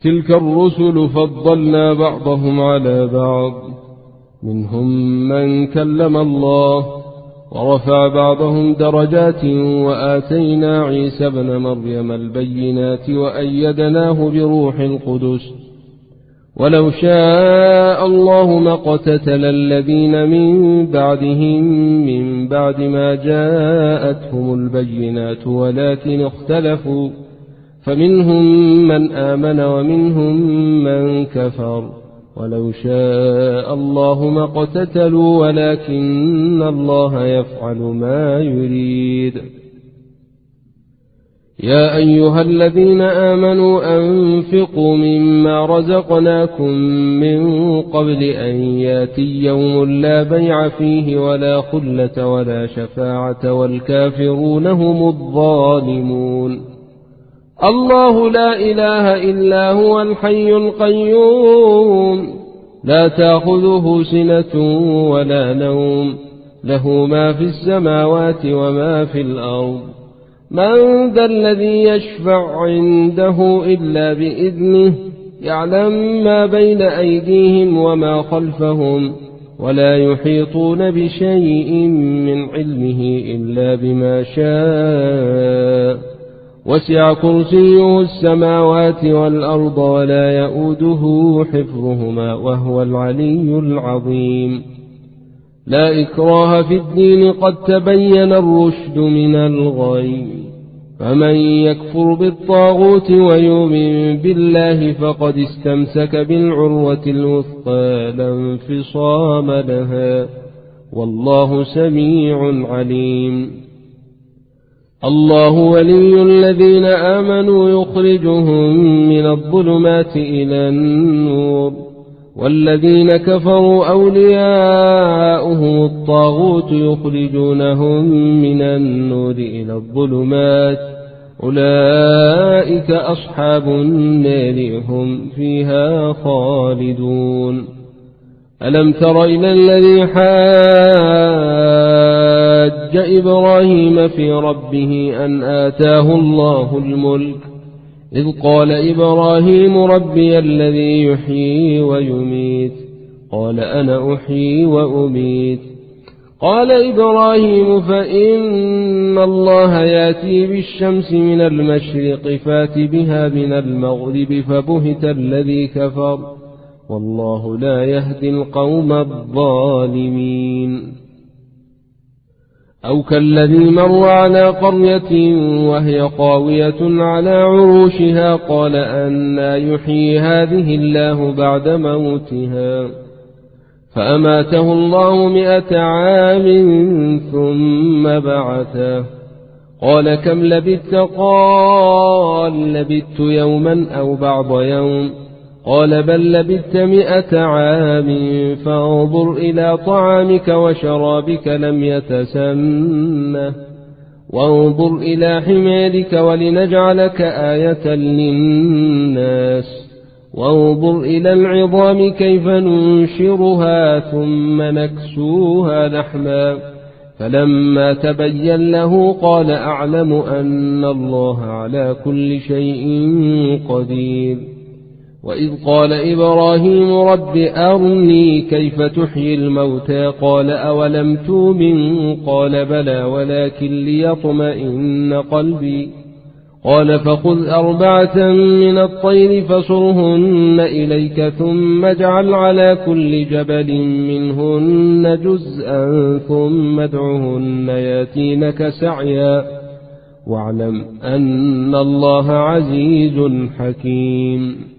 تلك الرسل فضلنا بعضهم على بعض منهم من كلم الله ورفع بعضهم درجات وآتينا عيسى ابن مريم البينات وأيدناه بروح القدس ولو شاء الله ما اقتتل الذين من بعدهم من بعد ما جاءتهم البينات ولكن اختلفوا فمنهم من آمن ومنهم من كفر ولو شاء الله ما اقتتلوا ولكن الله يفعل ما يريد. يا أيها الذين آمنوا أنفقوا مما رزقناكم من قبل أن ياتي يوم لا بيع فيه ولا خلة ولا شفاعة والكافرون هم الظالمون. الله لا إله إلا هو الحي القيوم لا تأخذه سنة ولا نوم له ما في السماوات وما في الأرض من ذا الذي يشفع عنده إلا بإذنه يعلم ما بين أيديهم وما خلفهم ولا يحيطون بشيء من علمه إلا بما شاء وسع كرسيه السماوات والأرض ولا يؤوده حفظهما وهو العلي العظيم. لا إكراه في الدين قد تبين الرشد من الغي فمن يكفر بالطاغوت ويؤمن بالله فقد استمسك بالعروة الوثقى لا انفصام لها والله سميع عليم. الله ولي الذين آمنوا يخرجهم من الظلمات إلى النور والذين كفروا أولياؤهم الطاغوت يخرجونهم من النور إلى الظلمات أولئك أصحاب النار هم فيها خالدون. ألم تر إلى الذي حاج إبراهيم في ربه أن آتاه الله الملك إذ قال إبراهيم ربي الذي يحيي ويميت قال أنا أحيي وأميت قال إبراهيم فإن الله يأتي بالشمس من المشرق فات بها من المغرب فبهت الذي كفر والله لا يهدي القوم الظالمين. أو كالذي مر على قرية وهي خاوية على عروشها قال أنى يحيي هذه الله بعد موتها فأماته الله 100 عام ثم بعثه قال كم لبثت قال لبثت يوما أو بعض يوم قال بل لبثت 100 عام فانظر إلى طعامك وشرابك لم يتسنه وانظر إلى حمارك ولنجعلك آية للناس وانظر إلى العظام كيف ننشرها ثم نكسوها لحما فلما تبين له قال أعلم أن الله على كل شيء قدير. وإذ قال إبراهيم رب أرني كيف تحيي الموتى قال أولم تؤمن قال بلى ولكن ليطمئن قلبي قال فخذ 4 من الطير فصرهن إليك ثم اجعل على كل جبل منهن جزءا ثم ادعهن ياتينك سعيا واعلم أن الله عزيز حكيم.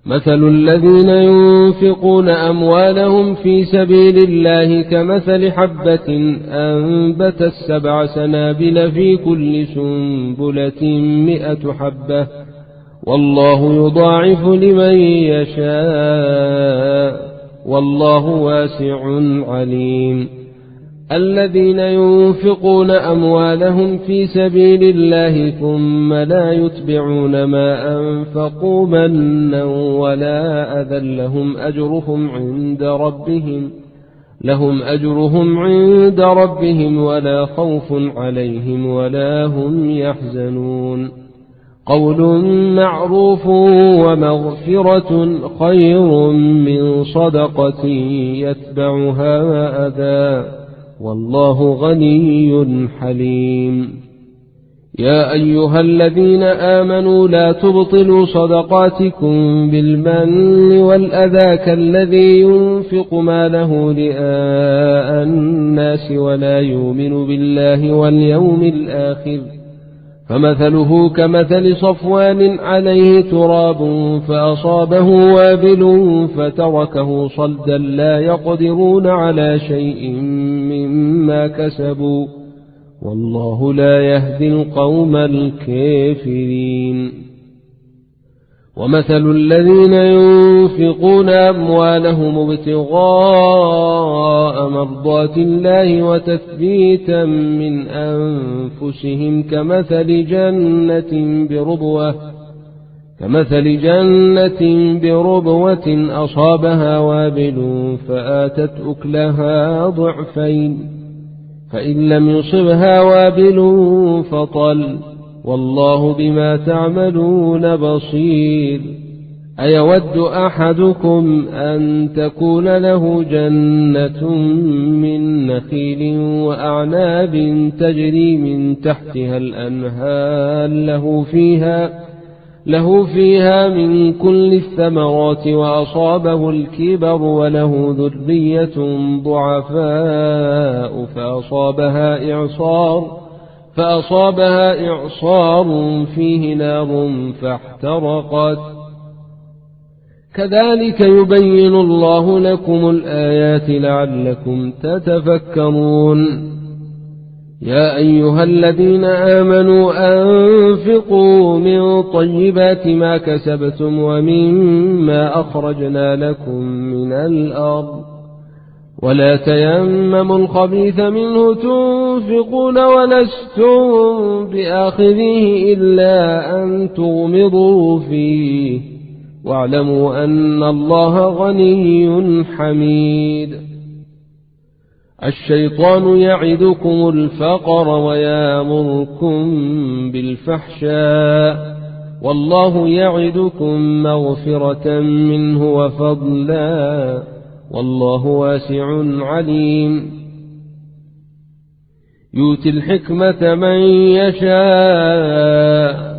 مثل الذين ينفقون أموالهم في سبيل الله كمثل حبة أنبتت 7 سنابل في كل سنبلة 100 حبة والله يضاعف لمن يشاء والله واسع عليم. الذين ينفقون أموالهم في سبيل الله ثم لا يتبعون ما أنفقوا منا ولا أذى لهم أجرهم عند ربهم ولا خوف عليهم ولا هم يحزنون. قول معروف ومغفرة خير من صدقة يتبعها أذى والله غني حليم. يا أيها الذين آمنوا لا تبطلوا صدقاتكم بالمن والأذى كالذي ينفق ماله رئاء الناس ولا يؤمن بالله واليوم الآخر فمثله كمثل صفوان عليه تراب فأصابه وابل فتركه صلدا لا يقدرون على شيء مما كسبوا والله لا يهدي القوم الكافرين. ومثل الذين ينفقون أموالهم ابتغاء مرضات الله وتثبيتا من أنفسهم كمثل جنة بربوة أصابها وابل فآتت أكلها ضعفين فإن لم يصبها وابل فطل والله بما تعملون بصير. أيود أحدكم أن تكون له جنة من نخيل وأعناب تجري من تحتها الأنهار له فيها من كل الثمرات وأصابه الكبر وله ذرية ضعفاء فأصابها إعصار فيه نار فاحترقت كذلك يبين الله لكم الآيات لعلكم تتفكرون. يا أيها الذين آمنوا أنفقوا من طيبات ما كسبتم ومما أخرجنا لكم من الأرض ولا تيمموا الخبيث منه تنفقون ولستم بآخذيه إلا أن تغمضوا فيه واعلموا أن الله غني حميد. الشيطان يعدكم الفقر ويامركم بالفحشاء والله يعدكم مغفرة منه وفضلا والله واسع عليم. يؤتي الحكمة من يشاء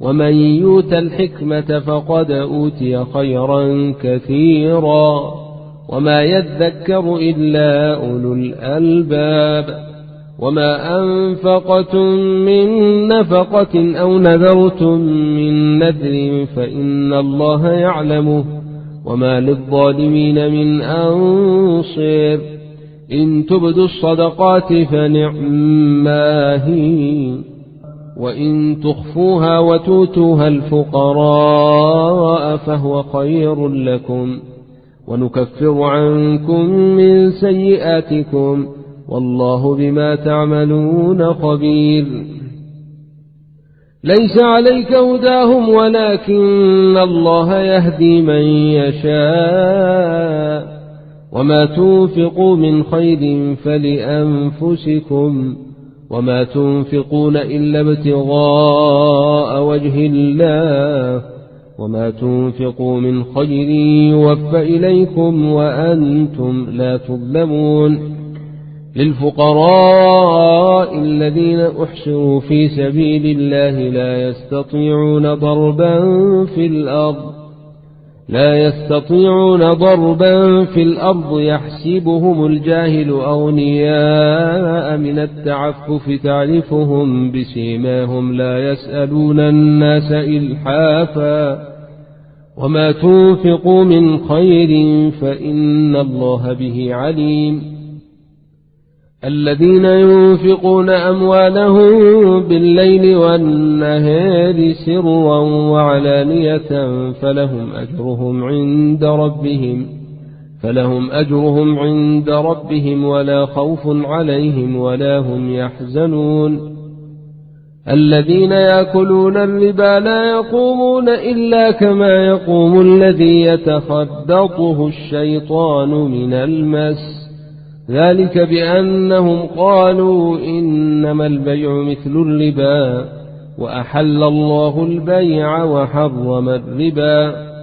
ومن يؤت الحكمة فقد أوتي خيرا كثيرا وما يذكر إلا أولو الألباب. وما أنفقتم من نفقة أو نذرتم من نذر فإن الله يعلمه وما للظالمين من أنصير. إن تبدوا الصدقات فنعما هي وإن تخفوها وتؤتوها الفقراء فهو خير لكم ونكفر عنكم من سيئاتكم والله بما تعملون خبير. ليس عليك هداهم ولكن الله يهدي من يشاء وما تنفقوا من خير فلأنفسكم وما تنفقون إلا ابتغاء وجه الله وما تنفقوا من خير يوفى إليكم وأنتم لا تظلمون. للفقراء الذين أحصروا في سبيل الله لا يستطيعون ضربا في الأرض يحسبهم الجاهل أغنياء من التعفف تعرفهم بسيماهم لا يسألون الناس إلحافا وما تنفقوا من خير فإن الله به عليم. الذين ينفقون أموالهم بالليل والنهار سرا وعلانية فلهم أجرهم عند ربهم ولا خوف عليهم ولا هم يحزنون. الذين يأكلون الربا لا يقومون إلا كما يقوم الذي يتخبطه الشيطان من المس ذلك بأنهم قالوا إنما البيع مثل الربا وأحل الله البيع وحرم الربا.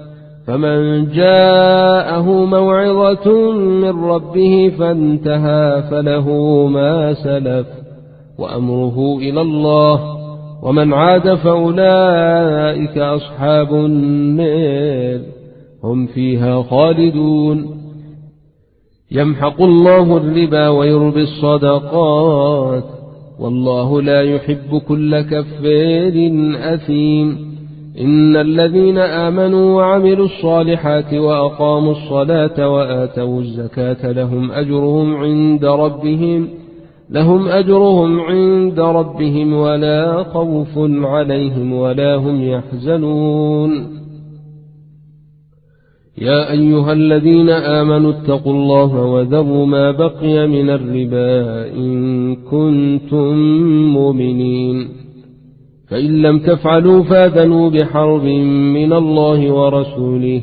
فمن جاءه موعظة من ربه فانتهى فله ما سلف وأمره إلى الله، ومن عاد فأولئك أصحاب النار هم فيها خالدون. يمحق الله الربا ويربي الصدقات، والله لا يحب كل كفار أثيم. إن الذين آمنوا وعملوا الصالحات وأقاموا الصلاة وآتوا الزكاة لهم أجرهم عند ربهم ولا خوف عليهم ولا هم يحزنون. يا أيها الذين آمنوا اتقوا الله وذروا ما بقي من الربا إن كنتم مؤمنين، فإن لم تفعلوا فاذنوا بحرب من الله ورسوله،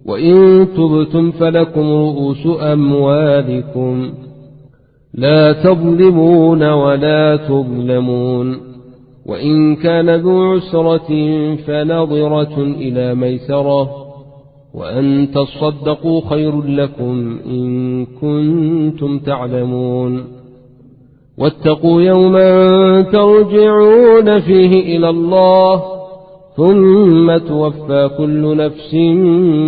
وإن تبتم فلكم رؤوس أموالكم لا تظلمون ولا تظلمون. وإن كان ذو عسرة فنظرة إلى ميسرة، وأن تصدقوا خير لكم إن كنتم تعلمون. واتقوا يوما ترجعون فيه إلى الله ثم توفى كل نفس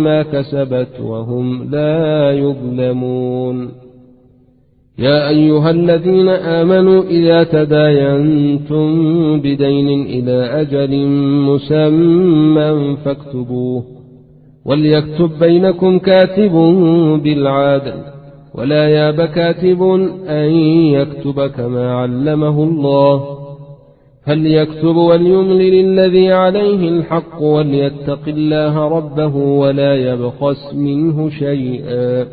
ما كسبت وهم لا يظلمون. يا أيها الذين آمنوا إذا تداينتم بدين إلى أجل مسمى فاكتبوه، وليكتب بينكم كاتب بالعدل، ولا ياب كاتب أن يكتب كما علمه الله، فليكتب وليملل الذي عليه الحق وليتق الله ربه ولا يبخس منه شيئا،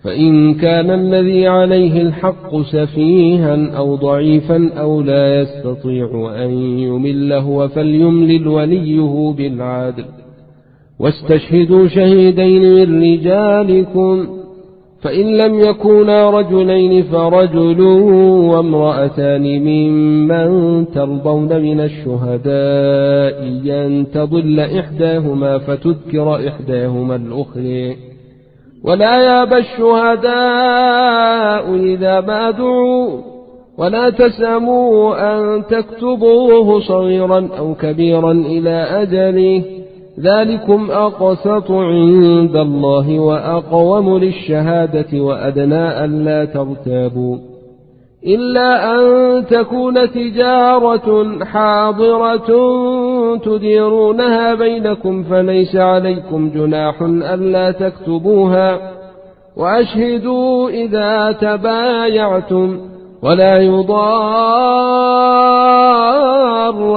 فإن كان الذي عليه الحق سفيها أو ضعيفا أو لا يستطيع أن يمله فليملل وليه بالعدل، واستشهدوا شهيدين من رجالكم، فإن لم يكونا رجلين فرجل وامرأتان ممن ترضون من الشهداء أن تضل إحداهما فتذكر إحداهما الأخرى، ولا يابى الشهداء إذا ما دعوا، ولا تسأموا أن تكتبوه صغيرا أو كبيرا إلى أجله، ذلكم أقسط عند الله وأقوم للشهادة وأدنى ألا ترتابوا، إلا أن تكون تجارة حاضرة تديرونها بينكم فليس عليكم جناح ألا تكتبوها، وأشهدوا إذا تبايعتم، ولا يضار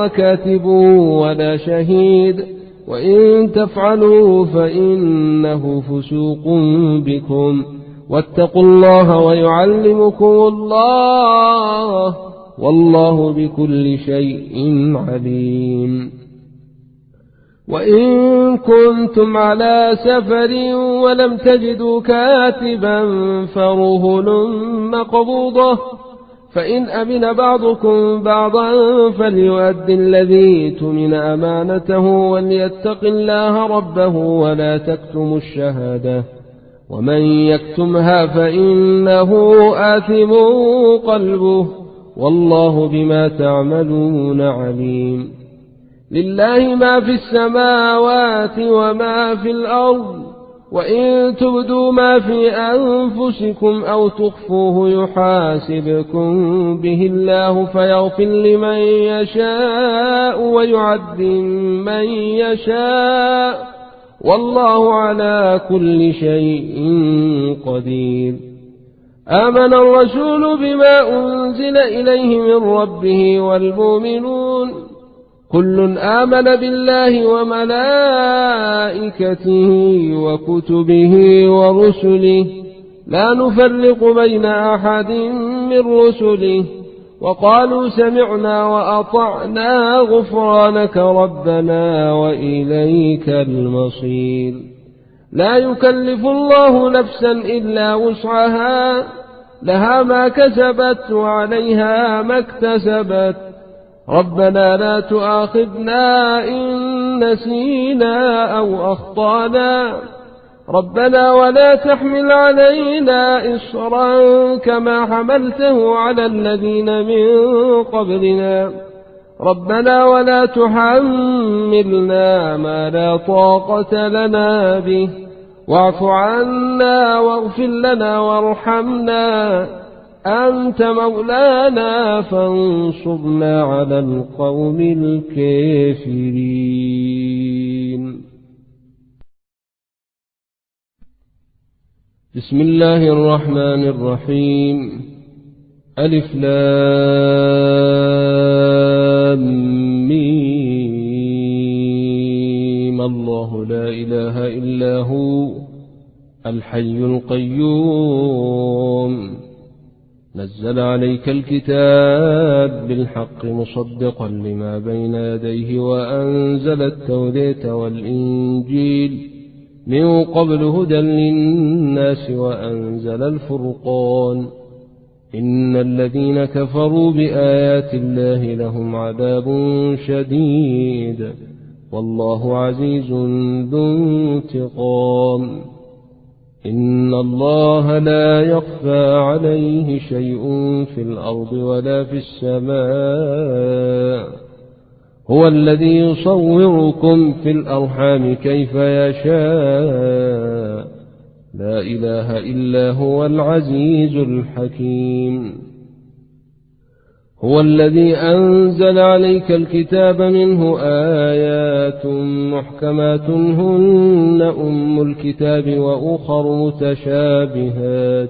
كاتب ولا شهيد، وإن تفعلوا فإنه فسوق بكم، واتقوا الله ويعلمكم الله، والله بكل شيء عليم. وإن كنتم على سفر ولم تجدوا كاتبا فرهن مقبوضة، فإن أمن بعضكم بعضا فليؤد الذي اؤتمن أمانته وليتق الله ربه ولا تكتموا الشهادة، ومن يكتمها فإنه آثم قلبه، والله بما تعملون عليم. لله ما في السماوات وما في الأرض، وإن تبدوا ما في أنفسكم أو تخفوه يحاسبكم به الله فيغفر لمن يشاء ويعذب من يشاء، والله على كل شيء قدير. آمن الرسول بما أنزل إليه من ربه والمؤمنون كل آمن بالله وملائكته وكتبه ورسله لا نفرق بين أحد من رسله، وقالوا سمعنا وأطعنا غفرانك ربنا وإليك المصير. لا يكلف الله نفسا إلا وسعها، لها ما كسبت وعليها ما اكتسبت، ربنا لا تؤاخذنا إن نسينا أو أخطأنا ربنا ولا تحمل علينا إصرا كما حملته على الذين من قبلنا ربنا ولا تحملنا ما لا طاقة لنا به واعف عنا واغفر لنا وارحمنا أنت مولانا فانصرنا على القوم الكافرين. بسم الله الرحمن الرحيم. ألف لام ميم. الله لا إله إلا هو الحي القيوم نزل عليك الكتاب بالحق مصدقا لما بين يديه وأنزل التوراة والإنجيل من قبل هدى للناس وأنزل الفرقان إن الذين كفروا بآيات الله لهم عذاب شديد والله عزيز ذو انتقام. إن الله لا يخفى عليه شيء في الأرض ولا في السماء هو الذي يصوركم في الأرحام كيف يشاء لا إله إلا هو العزيز الحكيم. هو الذي أنزل عليك الكتاب منه آيات محكمات هن أم الكتاب وأخر متشابهات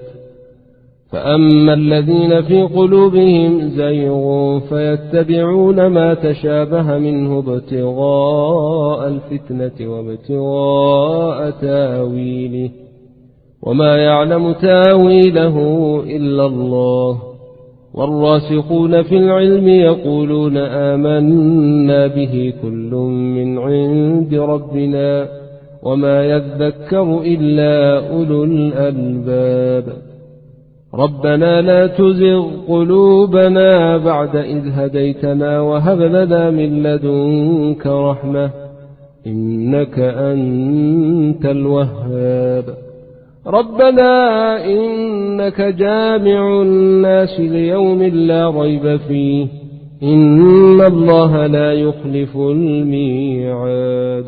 فأما الذين في قلوبهم زيغ فيتبعون ما تشابه منه ابتغاء الفتنة وابتغاء تاويله وما يعلم تاويله إلا الله والراسخون في العلم يقولون آمنا به كل من عند ربنا وما يذكر إلا أولو الألباب. ربنا لا تزغ قلوبنا بعد إذ هديتنا وهب لنا من لدنك رحمة إنك أنت الوهاب. ربنا إنك جامع الناس ليوم لا ريب فيه إن الله لا يخلف الميعاد.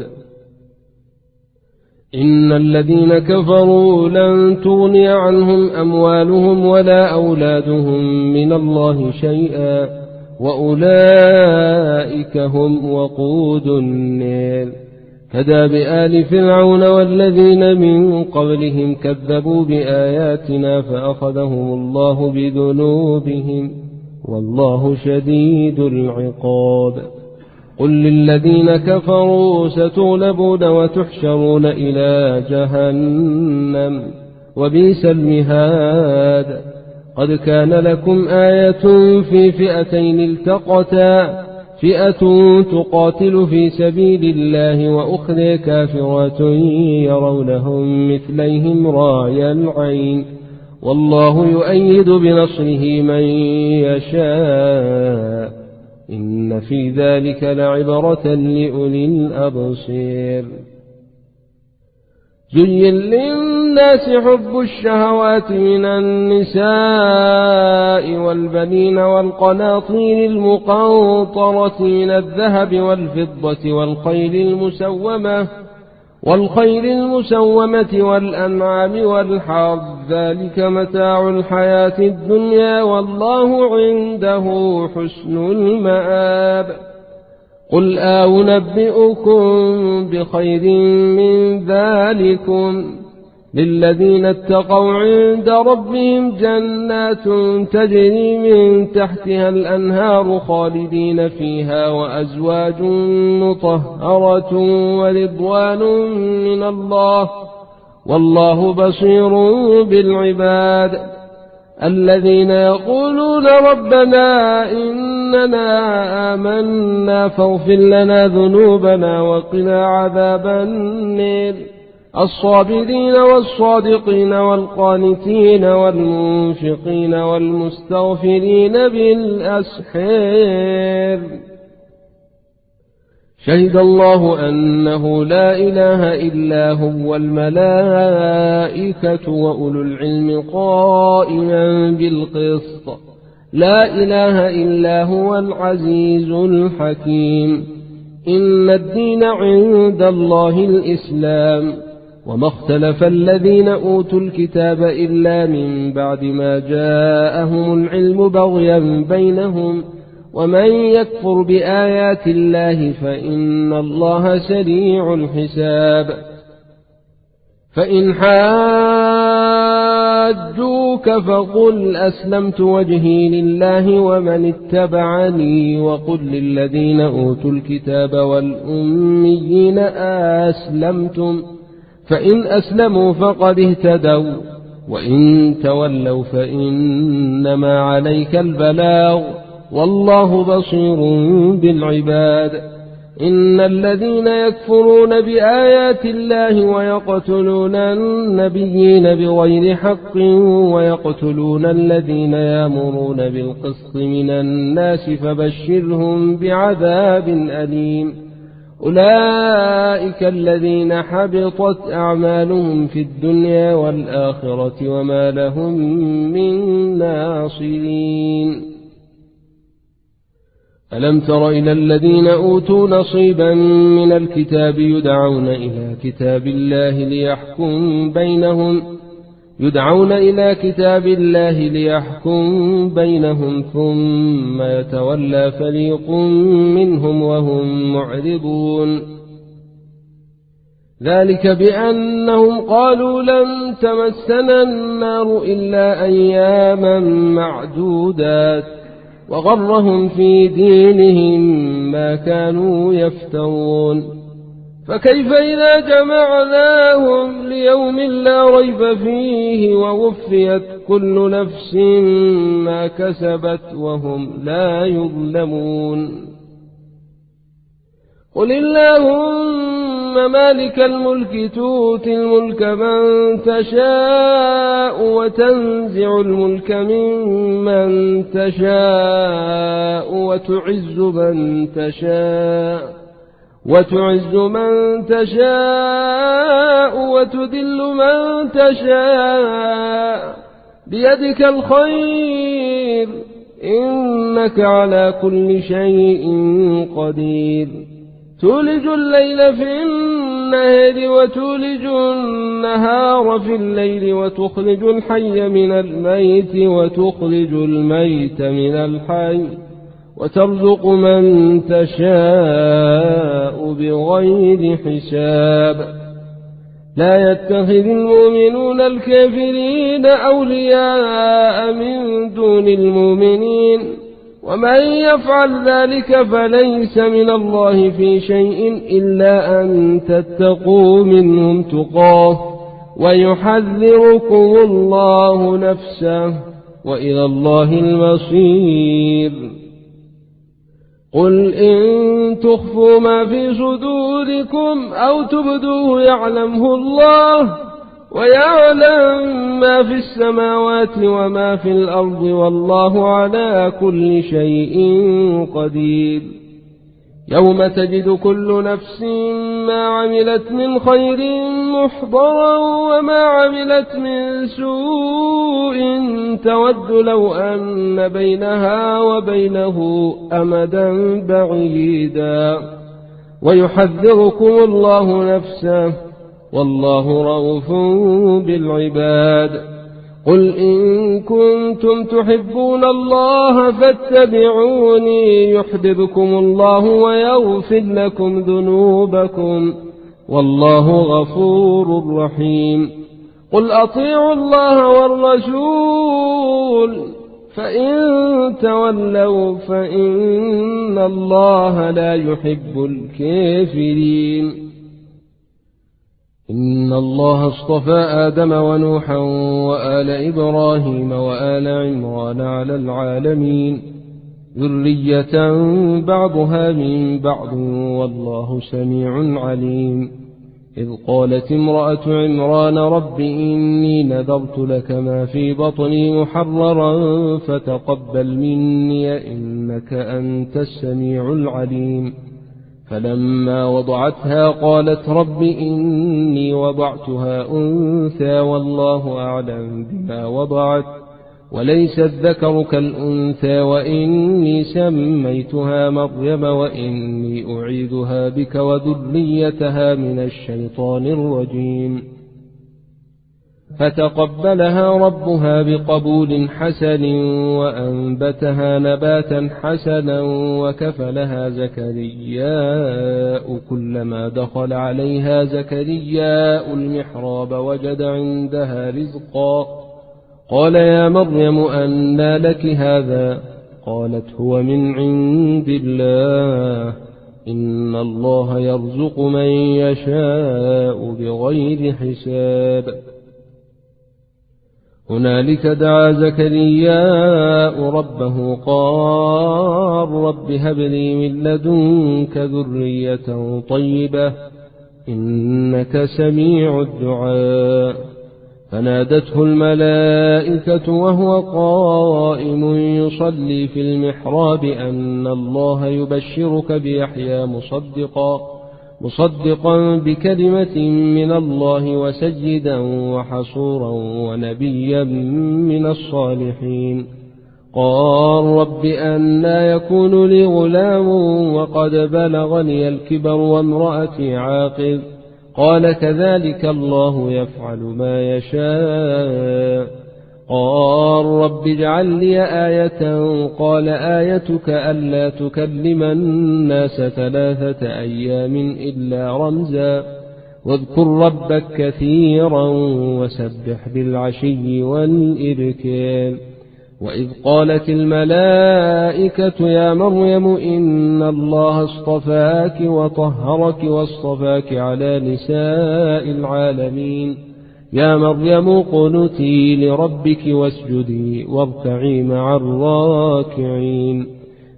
إن الذين كفروا لن تغني عنهم أموالهم ولا أولادهم من الله شيئا وأولئك هم وقود النار. كداب آل فرعون والذين من قبلهم كذبوا بآياتنا فأخذهم الله بذنوبهم والله شديد العقاب. قل للذين كفروا ستغلبون وتحشرون إلى جهنم وبئس المهاد. قد كان لكم آية في فئتين التقتا فئة تقاتل في سبيل الله وأخرى كافرة يرونهم مثليهم راي العين والله يؤيد بنصره من يشاء إن في ذلك لعبرة لأولي الأبصير. زين للناس حب الشهوات من النساء والبنين والقناطير المقنطرة من الذهب والفضة والخيل المسومة والأنعام والحرث ذلك متاع الحياة الدنيا والله عنده حسن المآب. قل أنبئكم بخير من ذلكم للذين اتقوا عند ربهم جنات تجري من تحتها الأنهار خالدين فيها وأزواج مطهرة ورضوان من الله والله بصير بالعباد. الذين يقولون ربنا إننا آمنا فاغفر لنا ذنوبنا وقنا عذاب النار. الصابرين والصادقين والقانتين والمنفقين والمستغفرين بالأسحار شهد الله أنه لا إله إلا هو والملائكة وأولو العلم قائما بالقسط لا إله إلا هو العزيز الحكيم إن الدين عند الله الإسلام وما اختلف الذين أوتوا الكتاب إلا من بعد ما جاءهم العلم بغيا بينهم ومن يكفر بآيات الله فإن الله سريع الحساب فإن حاجوك فقل أسلمت وجهي لله ومن اتبعني وقل للذين أوتوا الكتاب والأميين أسلمتم فإن أسلموا فقد اهتدوا وإن تولوا فإنما عليك البلاغ والله بصير بالعباد إن الذين يكفرون بآيات الله ويقتلون النبيين بغير حق ويقتلون الذين يأمرون بالقسط من الناس فبشرهم بعذاب أليم أولئك الذين حبطت أعمالهم في الدنيا والآخرة وما لهم من ناصرين ألم تر إلى الذين أوتوا نصيبا من الكتاب يدعون إلى كتاب الله ليحكم بينهم ثم يتولى فريق منهم وهم معرضون ذلك بأنهم قالوا لن تمسنا النار إلا أياما معدودات وغرهم في دينهم ما كانوا يفترون فكيف إذا جمعناهم ليوم لا ريب فيه ووفيت كل نفس ما كسبت وهم لا يظلمون قل اللهم مالك الملك تؤتي الملك من تشاء وتنزع الملك ممن تشاء وتعز من تشاء وتذل من تشاء بيدك الخير إنك على كل شيء قدير تولج الليل في النهار وتولج النهار في الليل وتخرج الحي من الميت وتخرج الميت من الحي وترزق من تشاء بغير حساب لا يتخذ المؤمنون الكافرين أولياء من دون المؤمنين ومن يفعل ذلك فليس من الله في شيء إلا أن تتقوا منهم تقاه ويحذركم الله نفسه وإلى الله المصير قل إن تخفوا ما في صدوركم أو تبدوه يعلمه الله ويعلم ما في السماوات وما في الأرض والله على كل شيء قدير يوم تجد كل نفس ما عملت من خير محضرا وما عملت من سوء تود لو أن بينها وبينه أمدا بعيدا ويحذركم الله نفسه والله رؤوف بالعباد قل إن كنتم تحبون الله فاتبعوني يحببكم الله ويغفر لكم ذنوبكم والله غفور رحيم قل أطيعوا الله والرسول فإن تولوا فإن الله لا يحب الكافرين إن الله اصطفى آدم ونوحا وآل إبراهيم وآل عمران على العالمين ذرية بعضها من بعض والله سميع عليم إذ قالت امرأة عمران رب إني نذرت لك ما في بطني محررا فتقبل مني إنك أنت السميع العليم. فلما وضعتها قالت رب إني وضعتها أنثى والله أعلم بما وضعت وليس الذكر كالأنثى وإني سميتها مريم وإني أعيذها بك وذريتها من الشيطان الرجيم. فتقبلها ربها بقبول حسن وأنبتها نباتا حسنا وكفلها زكرياء كلما دخل عليها زكرياء المحراب وجد عندها رزقا قال يا مريم أنى لك هذا قالت هو من عند الله إن الله يرزق من يشاء بغير حساب. هنالك دعا زكرياء ربه قال رب هب لي من لدنك ذرية طيبة إنك سميع الدعاء. فنادته الملائكة وهو قائم يصلي في المحراب أن الله يبشرك بيحيى مصدقا بكلمة من الله وسيدا وحصورا ونبيا من الصالحين. قال رب أنى يكون لي غلام وقد بلغني الكبر وامرأتي عاقر قال كذلك الله يفعل ما يشاء. قال رب اجعل لي آية قال آيتك ألا تكلم الناس 3 أيام إلا رمزا واذكر ربك كثيرا وسبح بالعشي والإبكار. وإذ قالت الملائكة يا مريم إن الله اصطفاك وطهرك واصطفاك على نساء العالمين يا مريم قنتي لربك واسجدي واركعي مع الراكعين.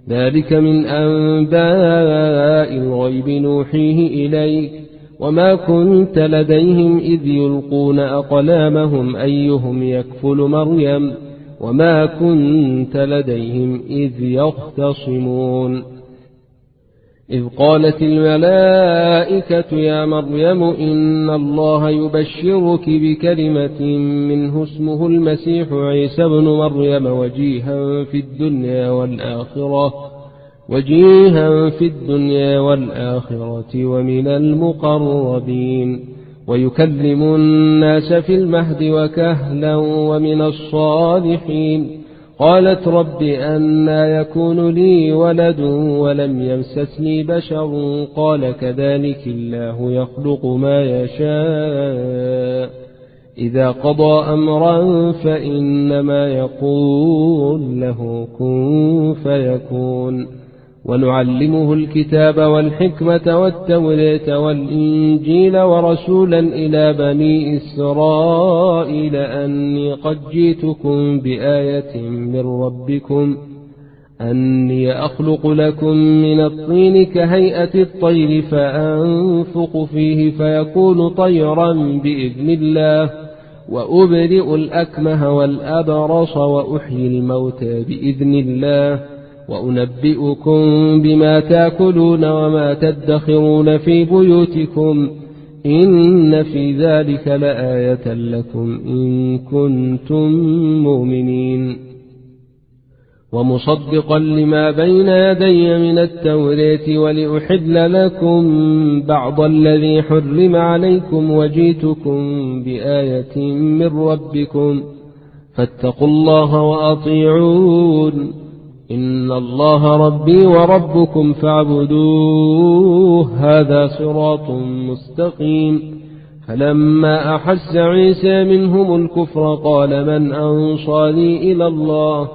ذلك من أنباء الغيب نوحيه إليك وما كنت لديهم إذ يلقون أقلامهم أيهم يكفل مريم وما كنت لديهم إذ يختصمون. إذ قالت الملائكة يا مريم إن الله يبشرك بكلمة منه اسمه المسيح عيسى بن مريم وجيها في الدنيا والآخرة ومن المقربين ويكلم الناس في المهد وكهلا ومن الصالحين. قالت رب أنى يكون لي ولد ولم يمسسني بشر قال كذلك الله يخلق ما يشاء إذا قضى أمرا فإنما يقول له كن فيكون. ونعلمه الكتاب والحكمة والتوراة والإنجيل ورسولا إلى بني إسرائيل أني قد جئتكم بآية من ربكم أني أخلق لكم من الطين كهيئة الطير فأنفخ فيه فيكون طيرا بإذن الله وأبرئ الأكمه والأبرص وأحيي الموتى بإذن الله وأنبئكم بما تأكلون وما تدخرون في بيوتكم إن في ذلك لآية لكم إن كنتم مؤمنين. ومصدقا لما بين يدي من التوراة ولأحل لكم بعض الذي حرم عليكم وجئتكم بآية من ربكم فاتقوا الله وأطيعون إن الله ربي وربكم فاعبدوه هذا صراط مستقيم. فلما أحس عيسى منهم الكفر قال من أنصاري إلى الله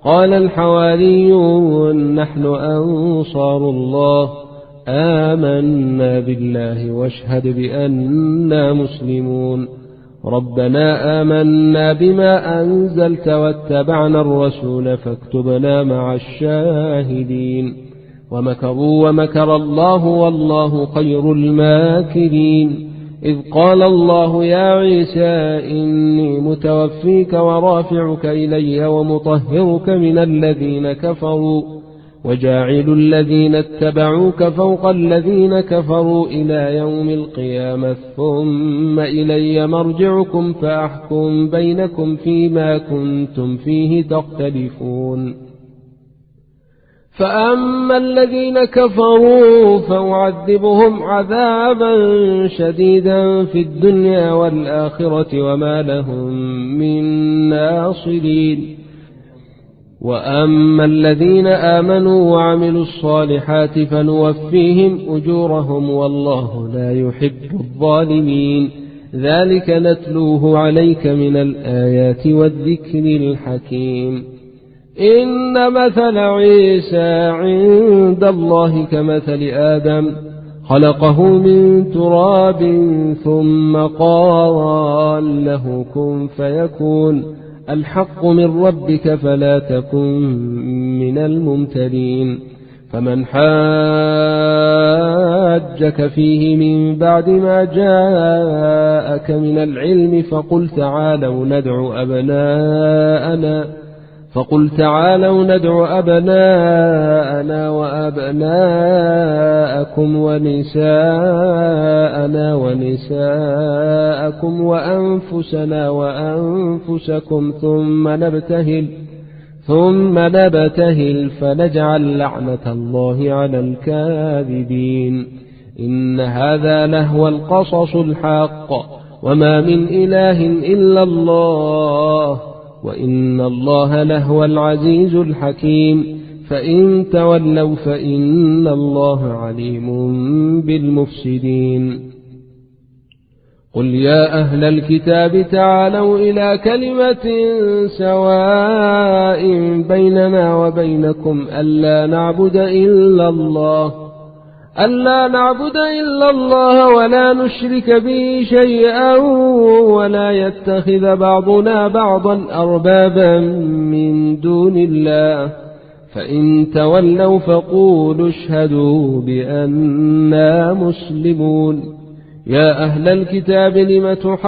قال الحواريون نحن أنصار الله آمنا بالله واشهد بأننا مسلمون. ربنا آمنا بما أنزلت واتبعنا الرسول فاكتبنا مع الشاهدين. ومكروا ومكر الله والله خير الماكرين. إذ قال الله يا عيسى إني متوفيك ورافعك إلي ومطهرك من الذين كفروا وجاعل الذين اتبعوك فوق الذين كفروا إلى يوم القيامة ثم إلي مرجعكم فأحكم بينكم فيما كنتم فيه تختلفون فأما الذين كفروا فأعذبهم عذابا شديدا في الدنيا والآخرة وما لهم من ناصرين وأما الذين آمنوا وعملوا الصالحات فنوفيهم أجورهم والله لا يحب الظالمين ذلك نتلوه عليك من الآيات والذكر الحكيم إن مثل عيسى عند الله كمثل آدم خلقه من تراب ثم قال له كن فيكون الحق من ربك فلا تكن من الممترين فمن حاجك فيه من بعد ما جاءك من العلم فقل تعالوا ندع أبناءنا وأبناءكم ونساءنا ونساءكم وأنفسنا وأنفسكم ثم نبتهل فنجعل لعنة الله على الكاذبين إن هذا لهو القصص الحق وما من إله إلا الله وإن الله لهو العزيز الحكيم فإن تولوا فإن الله عليم بالمفسدين قل يا أهل الكتاب تعالوا إلى كلمة سواء بيننا وبينكم ألا نعبد إلا الله ولا نشرك به شيئا ولا يتخذ بعضنا بعضا أربابا من دون الله فإن تولوا فقولوا اشهدوا بأننا مسلمون يا أهل الكتاب لم تحاجون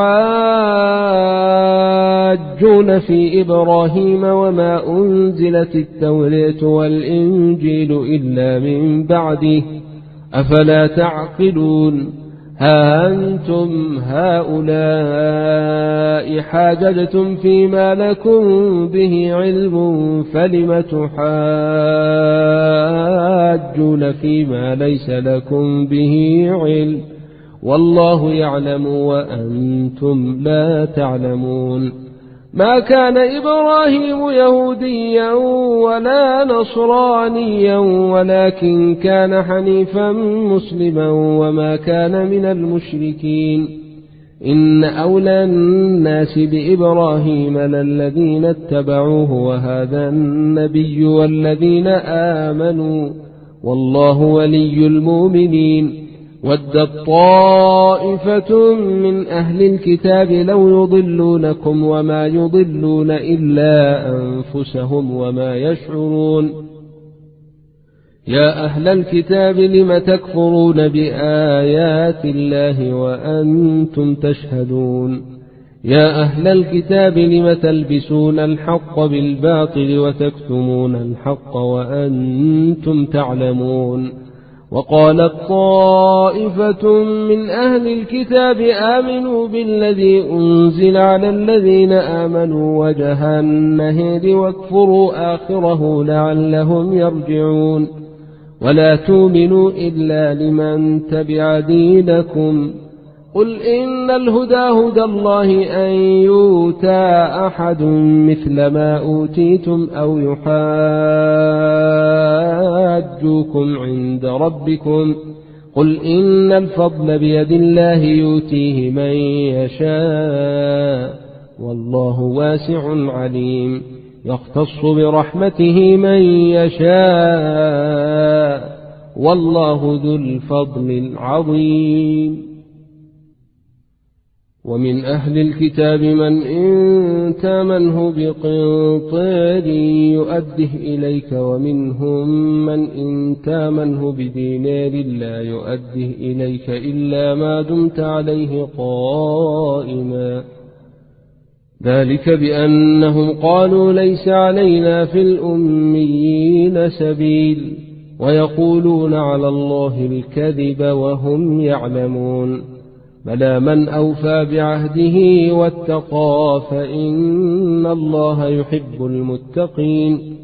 في إبراهيم وما أنزلت التوراة والإنجيل إلا من بعده أفلا تعقلون ها أنتم هؤلاء حاججتم فيما لكم به علم فلم تحاجون فيما ليس لكم به علم والله يعلم وأنتم لا تعلمون ما كان إبراهيم يهوديا ولا نصرانيا ولكن كان حنيفا مسلما وما كان من المشركين إن أولى الناس بإبراهيم للذين اتبعوه وهذا النبي والذين آمنوا والله ولي المؤمنين ودت طائفة من أهل الكتاب لو يضلونكم وما يضلون إلا أنفسهم وما يشعرون يا أهل الكتاب لم تكفرون بآيات الله وأنتم تشهدون يا أهل الكتاب لم تلبسون الحق بالباطل وتكتمون الحق وأنتم تعلمون وقالت طائفة من أهل الكتاب آمنوا بالذي أنزل على الذين آمنوا وجه النهار واكفروا آخره لعلهم يرجعون ولا تؤمنوا إلا لمن تبع دينكم قل إن الهدى هدى الله أن يؤتى أحد مثل ما أوتيتم أو يحاجوكم عند ربكم قل إن الفضل بيد الله يؤتيه من يشاء والله واسع عليم يختص برحمته من يشاء والله ذو الفضل العظيم ومن أهل الكتاب من إن تامنه بقنطار يؤده إليك ومنهم من إن تامنه بدينار لا يؤده إليك إلا ما دمت عليه قائما ذلك بأنهم قالوا ليس علينا في الأميين سبيل ويقولون على الله الكذب وهم يعلمون بلى من أوفى بعهده واتقى فإن الله يحب المتقين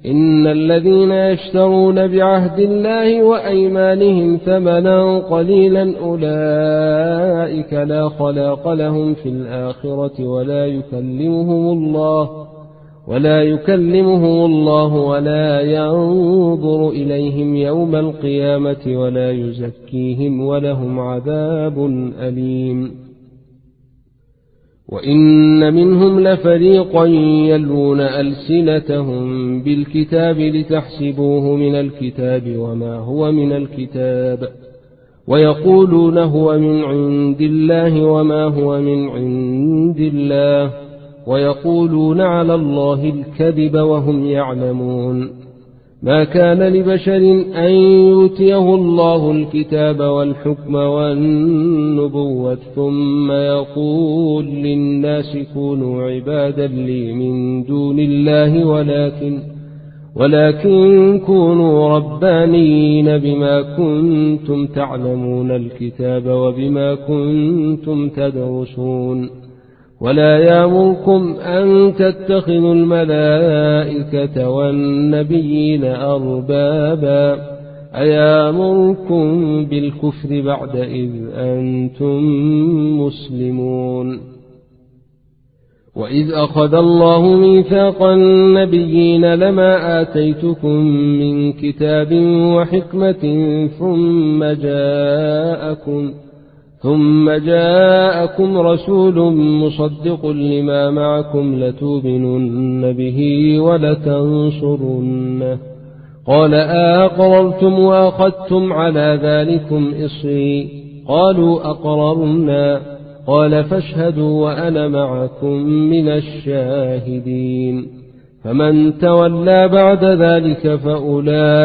إن الذين يشترون بعهد الله وأيمانهم ثمنا قليلا أولئك لا خلاق لهم في الآخرة ولا يكلمهم الله ولا ينظر إليهم يوم القيامة ولا يزكيهم ولهم عذاب أليم وإن منهم لفريقا يلوون ألسنتهم بالكتاب لتحسبوه من الكتاب وما هو من الكتاب ويقولون هو من عند الله وما هو من عند الله ويقولون على الله الكذب وهم يعلمون ما كان لبشر أن يؤتيه الله الكتاب والحكم والنبوة ثم يقول للناس كونوا عبادا لي من دون الله ولكن كونوا ربانيين بما كنتم تعلمون الكتاب وبما كنتم تدرسون ولا يأمركم أن تتخذوا الملائكة والنبيين أربابا أيامركم بالكفر بعد إذ أنتم مسلمون وإذ أخذ الله ميثاق النبيين لما آتيتكم من كتاب وحكمة ثم جاءكم رسول مصدق لما معكم لتؤمنن به ولتنصرنه قال أقررتم وأخذتم على ذلكم إصري قالوا أقررنا قال فاشهدوا وأنا معكم من الشاهدين فمن تولى بعد ذلك فأولئك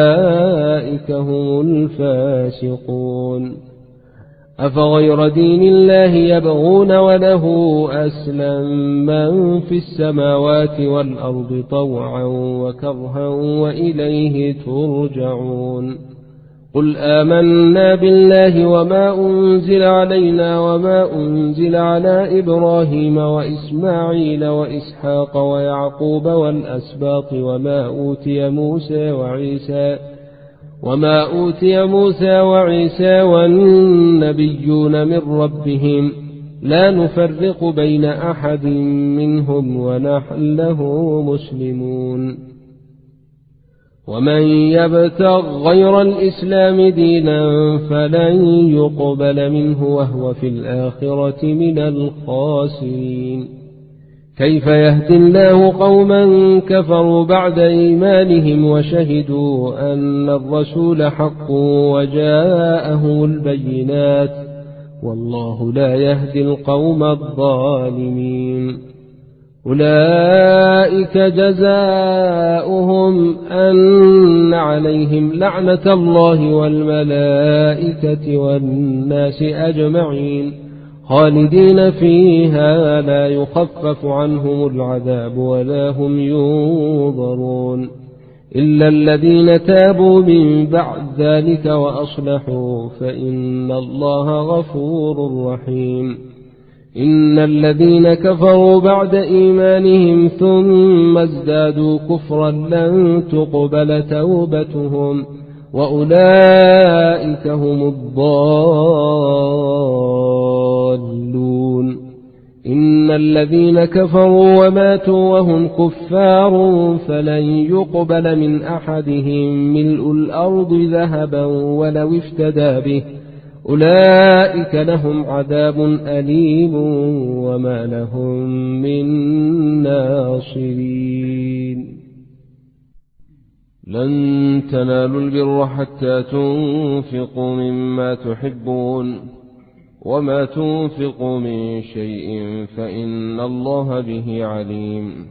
هم الفاسقون أفغير دين الله يبغون وله أسلم من في السماوات والأرض طوعا وكرها وإليه ترجعون قل آمنا بالله وما أنزل علينا وما أنزل على إبراهيم وإسماعيل وإسحاق ويعقوب والأسباط وما أوتي موسى وعيسى والنبيون من ربهم لا نفرق بين أحد منهم ونحن له مسلمون ومن يبتغ غير الإسلام دينا فلن يقبل منه وهو في الآخرة من الخاسرين كيف يهدي الله قوما كفروا بعد إيمانهم وشهدوا أن الرسول حق وجاءهم البينات والله لا يهدي القوم الظالمين أولئك جزاؤهم أن عليهم لعنة الله والملائكة والناس أجمعين خالدين فيها لا يخفف عنهم العذاب ولا هم ينظرون إلا الذين تابوا من بعد ذلك وأصلحوا فإن الله غفور رحيم إن الذين كفروا بعد إيمانهم ثم ازدادوا كفرا لن تقبل توبتهم وأولئك هم الضالون إن الذين كفروا وماتوا وهم كفار فلن يقبل من أحدهم ملء الأرض ذهبا ولو افتدى به أولئك لهم عذاب أليم وما لهم من ناصرين لن تنالوا البر حتى تنفقوا مما تحبون وما تنفقوا من شيء فإن الله به عليم.